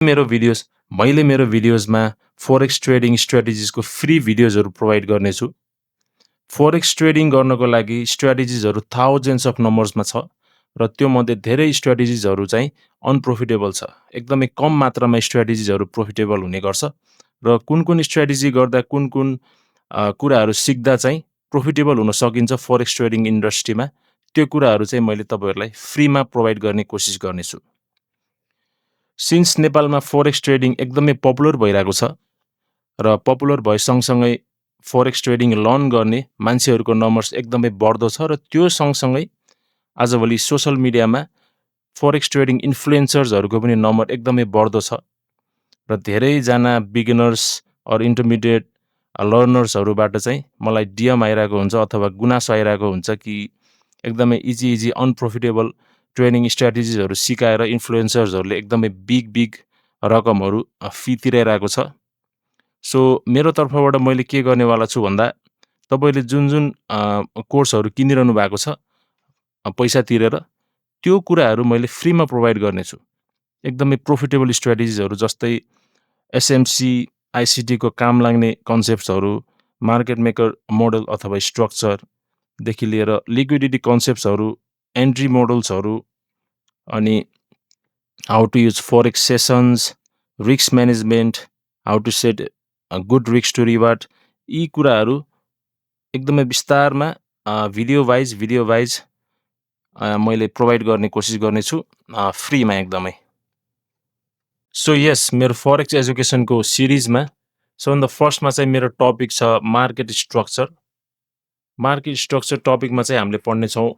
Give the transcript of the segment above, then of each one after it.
मैले मेरो भिडियोजमा forex trading स्ट्र्याटेजिजको free भिडियोजहरू प्रोभाइड गर्नेछु। फोरेक्स ट्रेडिङ गर्नको लागि स्ट्र्याटेजिजहरू थाउजन्ड्स अफ नम्बर्समा छ र त्योमध्ये धेरै स्ट्र्याटेजिजहरू चाहिँ अनप्रोफिटेबल छ। एकदमै कम मात्रामा स्ट्र्याटेजिजहरू प्रोफिटेबल हुने गर्छ र कुन स्ट्र्याटेजी गर्दा कुन कुराहरू सिक्दा चाहिँ प्रोफिटेबल हुन सकिन्छ फोरेक्स ट्रेडिङ इन्डस्ट्रीमा, त्यो कुराहरू चाहिँ मैले तपाईँहरूलाई फ्रीमा प्रोभाइड गर्ने कोसिस गर्नेछु। सिन्स नेपालमा फोरेक्स ट्रेडिङ एकदमै पपुलर भइरहेको छ र पपुलर भए सँगसँगै फोरेक्स ट्रेडिङ लर्न गर्ने मान्छेहरूको नम्बर्स एकदमै बढ्दो छ र त्यो सँगसँगै आजभोलि सोसल मिडियामा फोरेक्स ट्रेडिङ इन्फ्लुएन्सर्सहरूको पनि नम्बर एकदमै बढ्दो छ र धेरैजना बिगिनर्स अर इन्टरमिडिएट लर्नर्सहरूबाट चाहिँ मलाई डिएम आइरहेको हुन्छ अथवा गुनासो आइरहेको हुन्छ कि एकदमै इजी अनप्रोफिटेबल ट्रेडिङ स्ट्र्याटेजिजहरू सिकाएर इन्फ्लुएन्सर्सहरूले एकदमै बिग रकमहरू फी तिराइरहेको छ। सो मेरो तर्फबाट मैले के गर्नेवाला छु भन्दा तपाईँले जुन कोर्सहरू किनिरहनु भएको छ पैसा तिरेर, त्यो कुराहरू मैले फ्रीमा प्रोभाइड गर्नेछु। एकदमै प्रोफिटेबल स्ट्र्याटेजिजहरू जस्तै एसएमसी, आइसिटीको काम लाग्ने कन्सेप्ट्सहरू, मार्केट मेकर मोडल अथवा स्ट्रक्चरदेखि लिएर लिक्विडिटी कन्सेप्ट्सहरू, एन्ट्री मोडल्सहरू, अनि how to use forex sessions, risk management, how to set good risk to reward, यी कुराहरू एकदमै विस्तारमा भिडियो वाइज मैले प्रोभाइड गर्ने कोसिस गर्नेछु फ्रीमा एकदमै। सो यस, मेरो फोरेक्स एजुकेसनको सिरिजमा सबभन्दा फर्स्टमा चाहिँ मेरो टपिक छ मार्केट स्ट्रक्चर। मार्केट स्ट्रक्चर टपिकमा चाहिँ हामीले पढ्नेछौँ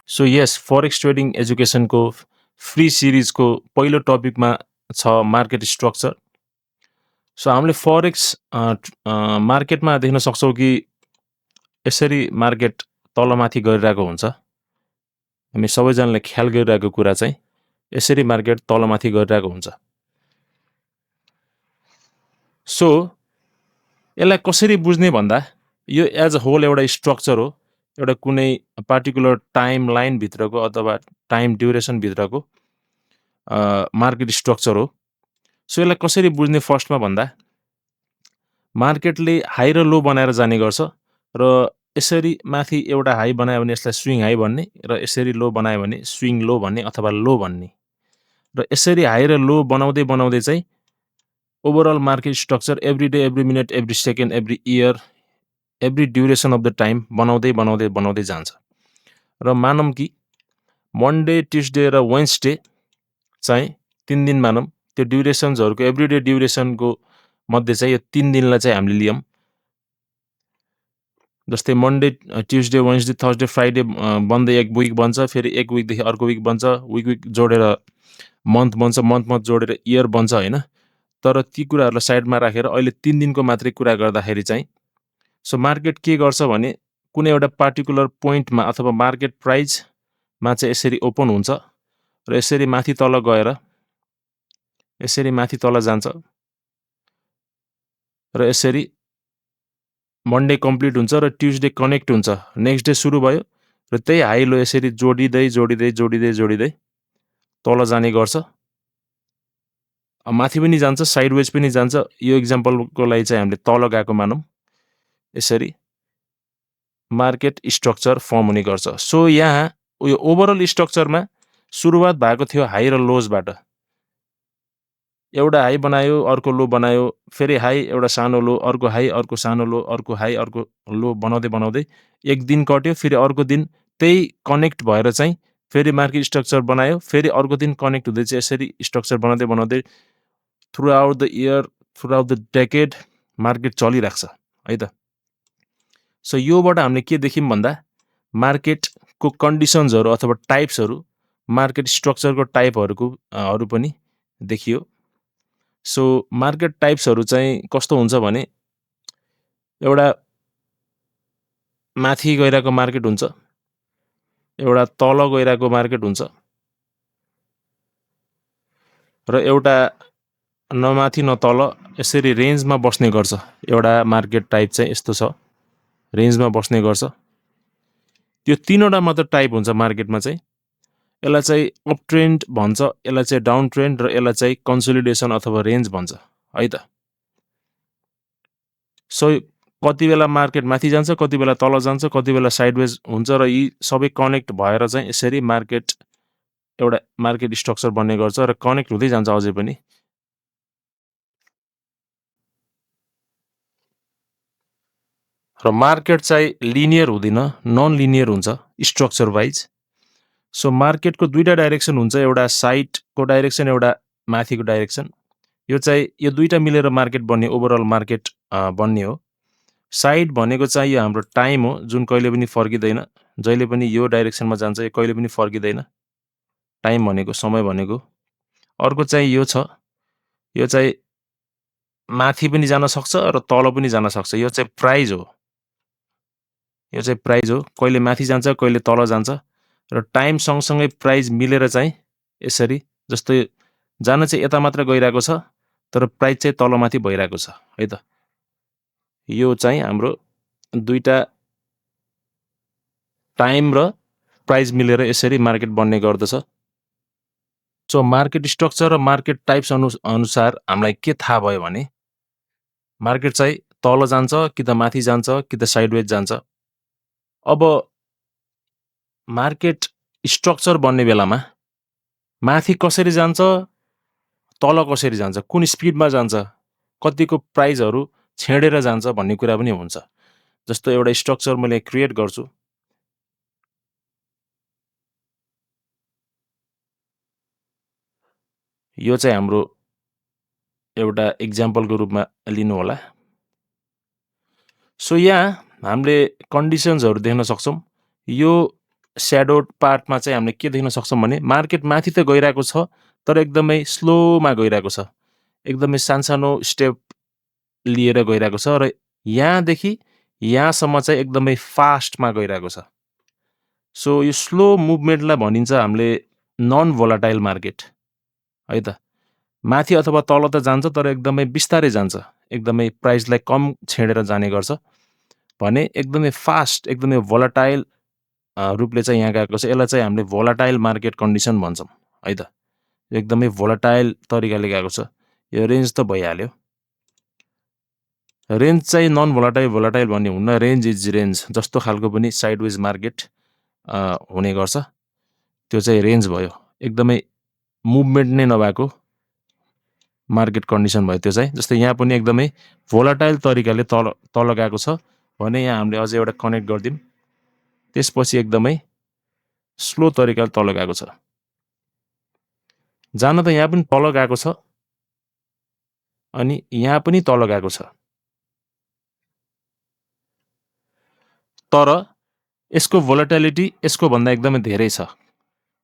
सो यस, फोरेक्स ट्रेडिङ एजुकेसनको फ्री सिरिजको पहिलो टपिकमा छ मार्केट स्ट्रक्चर। सो हामीले फोरेक्स मार्केटमा देख्न सक्छौँ कि यसरी मार्केट तलमाथि गरिरहेको हुन्छ। हामी सबैजनाले ख्याल गरिरहेको कुरा चाहिँ यसरी मार्केट तलमाथि गरिरहेको हुन्छ। सो यसलाई कसरी बुझ्ने भन्दा यो एज अ होल एउटा स्ट्रक्चर हो, एउटा कुनै पार्टिकुलर टाइम लाइनभित्रको अथवा टाइम ड्युरेसनभित्रको मार्केट स्ट्रक्चर हो। सो यसलाई कसरी बुझ्ने फर्स्टमा भन्दा मार्केटले हाई र लो बनाएर जाने गर्छ र यसरी माथि एउटा हाई बनायो भने यसलाई स्विङ हाई भन्ने र यसरी लो बनायो भने स्विङ लो भन्ने अथवा लो भन्ने र यसरी हाई र लो बनाउँदै चाहिँ overall market structure every day, every minute, every second, every year, every duration of the time बनाउँदै जान्छ। र मानौँ कि मन्डे, ट्युसडे र वेन्सडे चाहिँ 3 दिन मानौँ, त्यो ड्युरेसन्सहरूको एभ्री डे ड्युरेसनको मध्ये चाहिँ यो 3 दिनलाई चाहिँ हामीले लियौँ। जस्तै Monday, Tuesday, Wednesday, Thursday, Friday बन्दै एक विक बन्छ, फेरि एक विकदेखि अर्को विक बन्छ, विक जोडेर मन्थ बन्छ, मन्थ जोडेर इयर बन्छ होइन। तर ती कुराहरूलाई साइडमा राखेर अहिले 3 दिनको मात्रै कुरा गर्दाखेरि चाहिँ सो मार्केट के गर्छ भने कुनै एउटा पार्टिकुलर पोइन्टमा अथवा मार्केट प्राइजमा चाहिँ यसरी ओपन हुन्छ र यसरी माथि तल गएर यसरी माथि तल जान्छ र यसरी मन्डे कम्प्लिट हुन्छ र ट्युसडे कनेक्ट हुन्छ, नेक्स्ट डे सुरु भयो र त्यही हाई लो यसरी जोडिँदै तल जाने गर्छ। माथि पनि जान्छ, साइडवेज पनि जान्छ। यो इक्जाम्पलको लागि चाहिँ हामीले तल गएको मानौँ, यसरी मार्केट स्ट्रक्चर फर्म हुने गर्छ। सो यहाँ यो ओभरअल स्ट्रक्चरमा सुरुवात भएको थियो हाई र लोजबाट। एउटा हाई बनायो, अर्को लो बनायो, फेरि हाई, एउटा सानो लो, अर्को हाई, अर्को सानो लो, अर्को हाई, अर्को लो बनाउँदै एक दिन कट्यो, फेरि अर्को दिन त्यही कनेक्ट भएर चाहिँ फेरि मार्केट स्ट्रक्चर बनायो, फेरि अर्को दिन कनेक्ट हुँदै चाहिँ यसरी स्ट्रक्चर बनाउँदै through out the year, through out the decade market चलिरहेको छ है त। सो योबाट हामीले के देख्यौँ भन्दा मार्केटको कन्डिसन्सहरू अथवा टाइप्सहरू, मार्केट स्ट्रक्चरको टाइपहरू पनि देखियो। सो मार्केट टाइप्सहरू चाहिँ कस्तो हुन्छ भने एउटा माथि गइरहेको मार्केट हुन्छ, एउटा तल गइरहेको मार्केट हुन्छ र एउटा न माथि न तल यसरी रेन्जमा बस्ने गर्छ। एउटा मार्केट टाइप चाहिँ यस्तो छ, रेन्जमा बस्ने गर्छ। त्यो 3वटा मात्र टाइप हुन्छ मार्केटमा चाहिँ। यसलाई चाहिँ अप ट्रेन्ड भन्छ, यसलाई चाहिँ डाउन ट्रेन्ड र यसलाई चाहिँ कन्सोलिडेसन अथवा रेन्ज भन्छ है त। सो कति बेला मार्केट माथि जान्छ, कति बेला तल जान्छ, कति बेला साइडवेज हुन्छ र यी सबै कनेक्ट भएर चाहिँ यसरी मार्केट एउटा मार्केट स्ट्रक्चर बन्ने गर्छ र कनेक्ट हुँदै जान्छ अझै पनि। र मार्केट चाहिँ लिनियर हुँदैन, नन लिनियर हुन्छ स्ट्रक्चर वाइज। सो मार्केटको 2टा डाइरेक्सन हुन्छ, एउटा साइडको डाइरेक्सन, एउटा माथिको डाइरेक्सन। यो चाहिँ यो 2टा मिलेर मार्केट बन्ने, ओभरअल मार्केट बन्ने हो। साइड भनेको चाहिँ यो हाम्रो टाइम हो, जुन कहिले पनि फर्किँदैन। जहिले पनि यो डाइरेक्सनमा जान्छ, यो कहिले पनि फर्किँदैन। टाइम भनेको, समय भनेको। अर्को चाहिँ यो छ, यो चाहिँ माथि पनि जान सक्छ र तल पनि जान सक्छ। यो चाहिँ प्राइस हो, यो चाहिँ प्राइस हो। कहिले माथि जान्छ, कहिले तल जान्छ र टाइम सँगसँगै प्राइस मिलेर चाहिँ यसरी, जस्तै जान चाहिँ यता मात्र गइरहेको छ तर प्राइस चाहिँ तलमाथि भइरहेको छ है त। यो चाहिँ हाम्रो 2टा टाइम र प्राइस मिलेर यसरी मार्केट बन्ने गर्दछ। सो मार्केट स्ट्रक्चर र मार्केट टाइप्स अनुसार हामीलाई के थाहा भयो भने मार्केट चाहिँ तल जान्छ कि त माथि जान्छ कि त साइडवेज जान्छ। अब मार्केट स्ट्रक्चर बन्ने बेलामा माथि कसरी जान्छ, तल कसरी जान्छ, कुन स्पिडमा जान्छ, कतिको प्राइसहरू छेडेर जान्छ भन्ने कुरा पनि हुन्छ। जस्तो एउटा स्ट्रक्चर मैले क्रिएट गर्छु, यो चाहिँ हाम्रो एउटा एक्जाम्पलको रूपमा लिनु होला। सो यहाँ हामीले कन्डिसन्सहरू देख्न सक्छौँ। यो स्याडो पार्टमा चाहिँ हामीले के देख्न सक्छौँ भने मार्केट माथि त गइरहेको छ तर एकदमै स्लोमा गइरहेको छ, एकदमै सानसानो स्टेप लिएर गइरहेको छ र यहाँदेखि यहाँसम्म चाहिँ एकदमै फास्टमा गइरहेको छ। सो यो स्लो मुभमेन्टलाई भनिन्छ हामीले नन भोलाटाइल मार्केट है त। माथि अथवा तल त जान्छ तर एकदमै बिस्तारै जान्छ, एकदमै प्राइसलाई कम छेडेर जाने गर्छ भने एकदमै फास्ट, एकदमै भोलाटाइल रूपले चाहिँ यहाँ गएको छ। यसलाई चाहिँ हामीले भोलाटाइल मार्केट कन्डिसन भन्छौँ है त। एकदमै भोलाटाइल तरिकाले गएको छ। यो रेन्ज त भइहाल्यो। रेन्ज चाहिँ नन भोलाटाइल भोलाटाइल भन्ने हुन्न, रेन्ज इज रेन्ज। जस्तो खालको पनि साइडवेज मार्केट हुने गर्छ, त्यो चाहिँ रेन्ज भयो। एकदमै मुभमेन्ट नै नभएको मार्केट कन्डिसन भयो त्यो चाहिँ। जस्तै यहाँ पनि एकदमै भोलाटाइल तरिकाले तल गएको छ भने यहाँ हामीले अझै एउटा कनेक्ट गरिदिउँ, त्यसपछि एकदमै स्लो तरिकाले तल गएको छ। जान त यहाँ पनि तल गएको छ अनि यहाँ पनि तल गएको छ, तर यसको भोलाटिलिटी यसको भन्दा एकदमै धेरै छ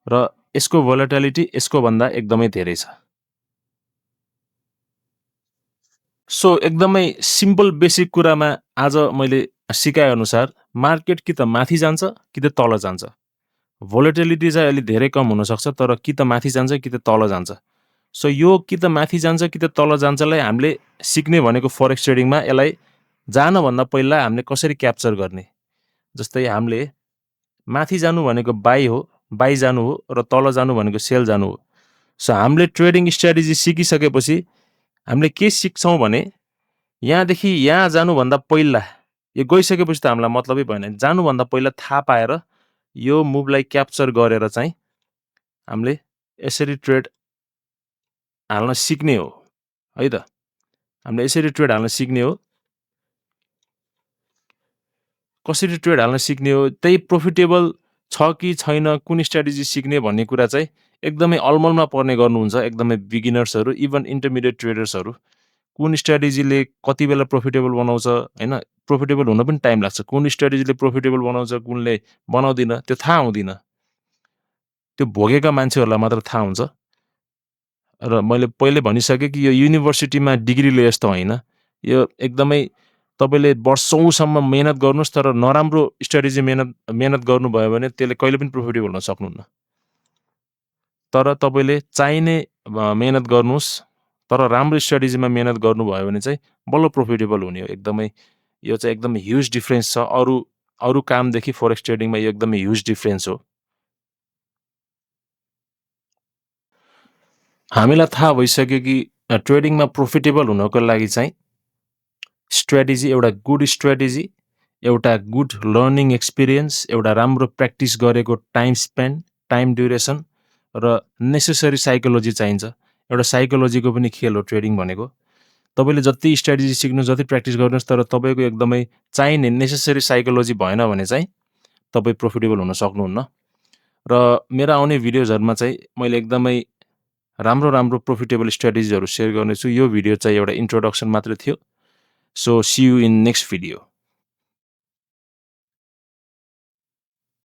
र यसको भोलाटिलिटी यसको भन्दा एकदमै धेरै छ। सो एकदमै सिम्पल बेसिक कुरामा आज मैले सिकाए अनुसार मार्केट कि त माथि जान्छ कि त तल जान्छ। भोलाटिलिटी चाहिँ अलि धेरै कम हुनसक्छ तर कि त माथि जान्छ कि त तल जान्छ। सो यो कि त माथि जान्छ कि त तल जान्छलाई हामीले सिक्ने भनेको फरेक्स ट्रेडिङमा यसलाई जानभन्दा पहिला हामीले कसरी क्याप्चर गर्ने। जस्तै हामीले माथि जानु भनेको बाई हो, बाई जानु हो र तल जानु भनेको सेल जानु हो। सो हामीले ट्रेडिङ स्ट्र्याटेजी सिकिसकेपछि हामीले के सिक्छौँ भने यहाँदेखि यहाँ जानुभन्दा पहिला, यो गइसकेपछि त हामीलाई मतलबै भएन, जानुभन्दा पहिला थाहा पाएर यो मुभलाई क्याप्चर गरेर चाहिँ हामीले यसरी ट्रेड हाल्न सिक्ने हो है त। हामीले यसरी ट्रेड हाल्न सिक्ने हो। कसरी ट्रेड हाल्न सिक्ने हो, त्यही प्रोफिटेबल छ कि छैन, कुन स्ट्र्याटेजी सिक्ने भन्ने कुरा चाहिँ एकदमै अलमलमा पर्ने गर्नुहुन्छ एकदमै बिगिनर्सहरू, इभन इन्टरमिडिएट ट्रेडर्सहरू। कुन स्ट्र्याटेजीले कति बेला प्रोफिटेबल बनाउँछ होइन, प्रोफिटेबल हुन पनि टाइम लाग्छ। कुन स्ट्र्याटेजीले प्रोफिटेबल बनाउँछ, कुनले बनाउँदिन, त्यो थाहा हुँदैन। त्यो भोगेका मान्छेहरूलाई मात्र थाहा हुन्छ। र मैले पहिले भनिसकेँ कि यो युनिभर्सिटीमा डिग्रीले यस्तो होइन, यो एकदमै तपाईँले वर्षौँसम्म मेहनत गर्नुहोस् तर नराम्रो स्ट्र्याटेजी मेहनत गर्नुभयो भने त्यसले कहिले पनि प्रोफिटेबल हुन सक्नुहुन्न। तर तपाईँले चाहिने मेहनत गर्नुहोस् तर राम्रो स्ट्र्याटेजीमा मेहनत गर्नुभयो भने चाहिँ बल्ल प्रोफिटेबल हुने हो। एकदमै यो चाहिँ एकदमै ह्युज डिफरेन्स छ अरू कामदेखि फोरेक्स ट्रेडिङमा यो एकदमै ह्युज डिफरेन्स हो। हामीलाई थाहा भइसक्यो कि ट्रेडिङमा प्रोफिटेबल हुनको लागि चाहिँ स्ट्र्याटेजी एउटा गुड स्ट्र्याटेजी, एउटा गुड लर्निङ एक्सपिरियन्स, एउटा राम्रो प्र्याक्टिस गरेको टाइम स्पेन्ड, टाइम ड्युरेसन र नेसेसरी साइकोलोजी चाहिन्छ। एउटा साइकोलोजीको पनि खेल हो ट्रेडिङ भनेको। तपाईँले जति स्ट्र्याटेजी सिक्नु, जति प्र्याक्टिस गर्नुहोस्, तर तपाईँको एकदमै चाहिने नेसेसरी साइकोलोजी भएन भने चाहिँ तपाईँ प्रोफिटेबल हुन सक्नुहुन्न। र मेरा आउने भिडियोजहरूमा चाहिँ मैले एकदमै राम्रो प्रोफिटेबल स्ट्र्याटेजीहरू सेयर गर्नेछु। यो भिडियो चाहिँ एउटा इन्ट्रोडक्सन मात्र थियो। So see you in next video.